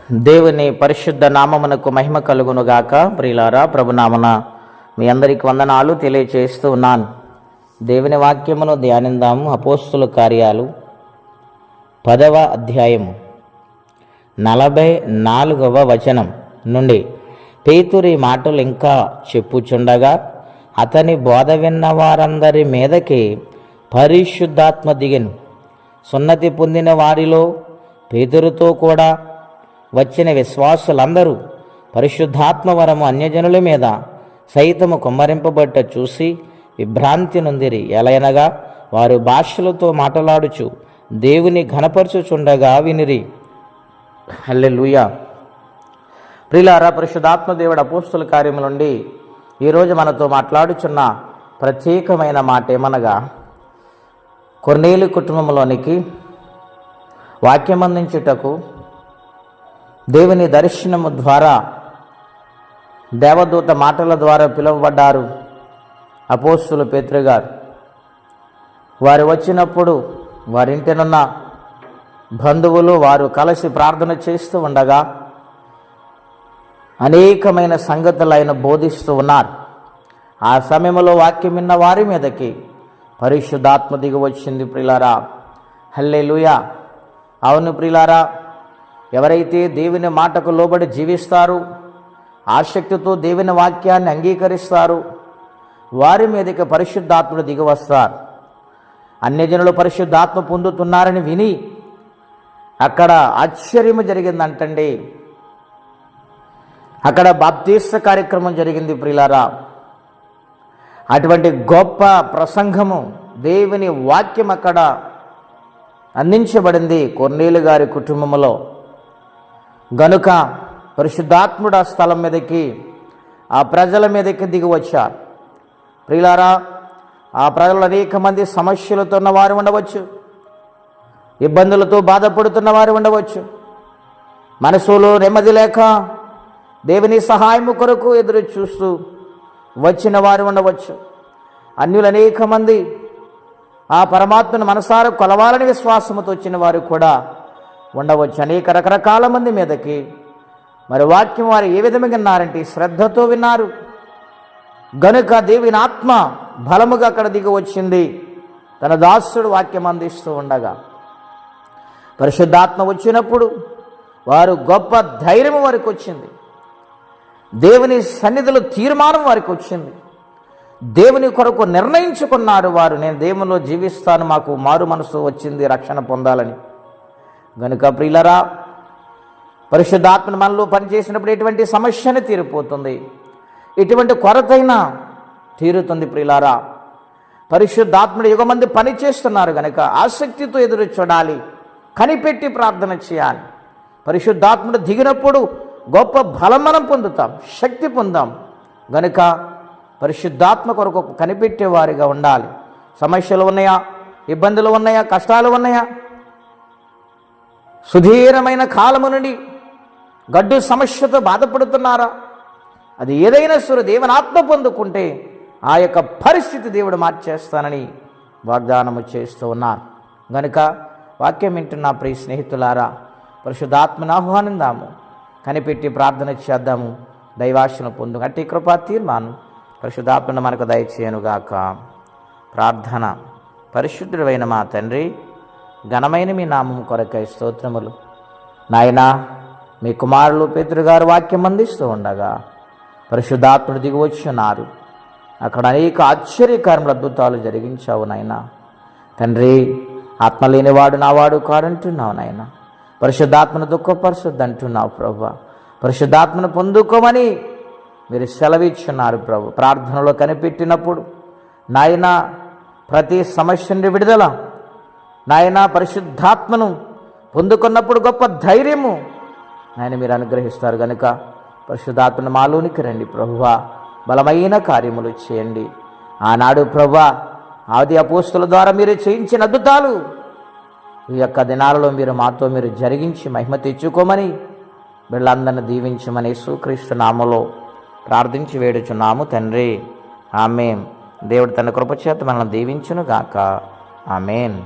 దేవుని పరిశుద్ధ నామమునకు మహిమ కలుగునుగాక. ప్రియులారా, ప్రభునామన మీ అందరికి వందనాలు తెలియచేస్తూ ఉన్నాను. దేవుని వాక్యమును ధ్యానిందాము. అపోస్తుల కార్యాలు 10వ అధ్యాయము 44వ వచనం నుండి పేతురి మాటలు ఇంకా చెప్పుచుండగా అతని బోధ విన్న వారందరి మీదకి పరిశుద్ధాత్మ దిగెను. సున్నతి పొందిన వారిలో పేతురుతో కూడా వచ్చిన విశ్వాసులందరూ పరిశుద్ధాత్మ వరము అన్యజనుల మీద సైతము కుమ్మరింపబట్ట చూసి విభ్రాంతి నొందిరి. ఎలయనగా వారు భాషలతో మాట్లాడుచు దేవుని ఘనపరచుచుండగా వినిరి. హల్లెలూయా. ప్రియులారా, పరిశుద్ధాత్మ దేవుడు అపోస్తుల కార్యము నుండి ఈరోజు మనతో మాట్లాడుచున్న ప్రత్యేకమైన మాట ఏమనగా, కొర్నేలు కుటుంబంలోనికి వాక్యం అందించుటకు దేవుని దర్శనము ద్వారా, దేవదూత మాటల ద్వారా పిలువబడ్డారు అపోస్తులు పేతురు గారు. వారు వచ్చినప్పుడు వారింటినున్న బంధువులు వారు కలిసి ప్రార్థన చేస్తూ ఉండగా అనేకమైన సంగతులు ఆయన బోధిస్తూ ఉన్నారు. ఆ సమయంలో వాక్యం విన్న వారి మీదకి పరిశుద్ధాత్మ దిగి వచ్చింది. ప్రియులారా, హల్లెలూయా. అవును ప్రియులారా, ఎవరైతే దేవుని మాటకు లోబడి జీవిస్తారో, ఆసక్తితో దేవుని వాక్యాన్ని అంగీకరిస్తారు, వారి మీదకి పరిశుద్ధాత్ముడు దిగి వస్తారు. అన్యజనులు పరిశుద్ధాత్మ పొందుతున్నారని విని అక్కడ ఆశ్చర్యము జరిగిందంటండి. అక్కడ బాప్తీస కార్యక్రమం జరిగింది. ప్రియులారా, అటువంటి గొప్ప ప్రసంగము, దేవుని వాక్యం అక్కడ అందించబడింది కొర్నేలు గారి కుటుంబంలో. గనుక పరిశుద్ధాత్ముడు ఆ స్థలం మీదకి, ఆ ప్రజల మీదకి దిగి వచ్చారు. ప్రియులారా, ఆ ప్రజలు అనేక మంది సమస్యలతో ఉన్నవారు ఉండవచ్చు, ఇబ్బందులతో బాధపడుతున్న వారు ఉండవచ్చు, మనసులో నెమ్మది లేక దేవుని సహాయము కొరకు ఎదురు చూస్తూ వచ్చిన వారు ఉండవచ్చు. అన్యులు అనేక మంది ఆ పరమాత్మను మనసారా కొలవాలని విశ్వాసముతో వచ్చిన వారు కూడా ఉండవచ్చు. అనేక రకరకాల మంది మీదకి మరి వాక్యం వారు ఏ విధంగా విన్నారంటే శ్రద్ధతో విన్నారు. గనుక దేవుని ఆత్మ బలముగా అక్కడ దిగి వచ్చింది. తన దాసుడు వాక్యం అందిస్తూ ఉండగా పరిశుద్ధాత్మ వచ్చినప్పుడు వారు గొప్ప ధైర్యం వారికి వచ్చింది. దేవుని సన్నిధిలో తీర్మానం వారికి వచ్చింది. దేవుని కొరకు నిర్ణయించుకున్నారు వారు, నేను దేవునిలో జీవిస్తాను, మాకు మారు మనసు వచ్చింది రక్షణ పొందాలని. గనుక ప్రియులరా, పరిశుద్ధాత్మను మనలో పనిచేసినప్పుడు ఎటువంటి సమస్యని తీరిపోతుంది, ఎటువంటి కొరతైనా తీరుతుంది. ప్రియులారా, పరిశుద్ధాత్ముడు యుగమంది పని చేస్తున్నారు గనుక ఆసక్తితో ఎదురు చూడాలి, కనిపెట్టి ప్రార్థన చేయాలి. పరిశుద్ధాత్ముడు దిగినప్పుడు గొప్ప బలం మనం పొందుతాం, శక్తి పొందాం. గనుక పరిశుద్ధాత్మ కొరకు కనిపెట్టేవారిగా ఉండాలి. సమస్యలు ఉన్నాయా, ఇబ్బందులు ఉన్నాయా, కష్టాలు ఉన్నాయా, సుదీర్ఘమైన కాలము నుండి గడ్డు సమస్యతో బాధపడుతున్నారా, అది ఏదైనా సరే దేవుని ఆత్మ పొందుకుంటే ఆ యొక్క పరిస్థితి దేవుడు మార్చేస్తానని వాగ్దానము చేస్తూ ఉన్నారు. గనుక వాక్యం వింటున్న ప్రియ స్నేహితులారా, పరిశుద్ధాత్మను ఆహ్వానిందాము, కనిపెట్టి ప్రార్థన చేద్దాము, దైవాశను పొందు. అట్టి కృపా తీర్మానం పరిశుద్ధాత్మను మనకు దయచేయనుగాక. ప్రార్థన. పరిశుద్ధుడైన మా తండ్రి, ఘనమైన మీ నామము కొరకై స్తోత్రములు. నాయనా, మీ కుమారులు పేతురు గారు వాక్యం అందిస్తూ ఉండగా పరిశుద్ధాత్ముడు దిగి వచ్చున్నారు. అక్కడ అనేక ఆశ్చర్యకరముల అద్భుతాలు జరిగించావు నాయనా. తండ్రి, ఆత్మ లేనివాడు నావాడు కాడంటున్నావు నాయనా. పరిశుద్ధాత్మను దుఃఖపరచొద్దు అంటున్నావు ప్రభువా. పరిశుద్ధాత్మను పొందుకోమని మీరు సెలవిచ్చున్నారు ప్రభు. ప్రార్థనలో కనిపెట్టినప్పుడు నాయనా ప్రతి సమస్య నుండి విడుదల, నాయన పరిశుద్ధాత్మను పొందుకున్నప్పుడు గొప్ప ధైర్యము నాయన మీరు అనుగ్రహిస్తారు. కనుక పరిశుద్ధాత్మను మాలోనికి రండి ప్రభువా, బలమైన కార్యములు చేయండి. ఆనాడు ప్రభువా ఆది అపోస్తుల ద్వారా మీరు చేయించిన అద్భుతాలు ఈ యొక్క దినాలలో మాతో మీరు జరిగించి మహిమ తెచ్చుకోమని వీళ్ళందరిని దీవించమని యేసుక్రీస్తు నామములో ప్రార్థించి వేడుచున్నాము తండ్రి. ఆమేన్. దేవుడు తన కృపచేత మనల్ని దీవించును గాక. ఆమేన్.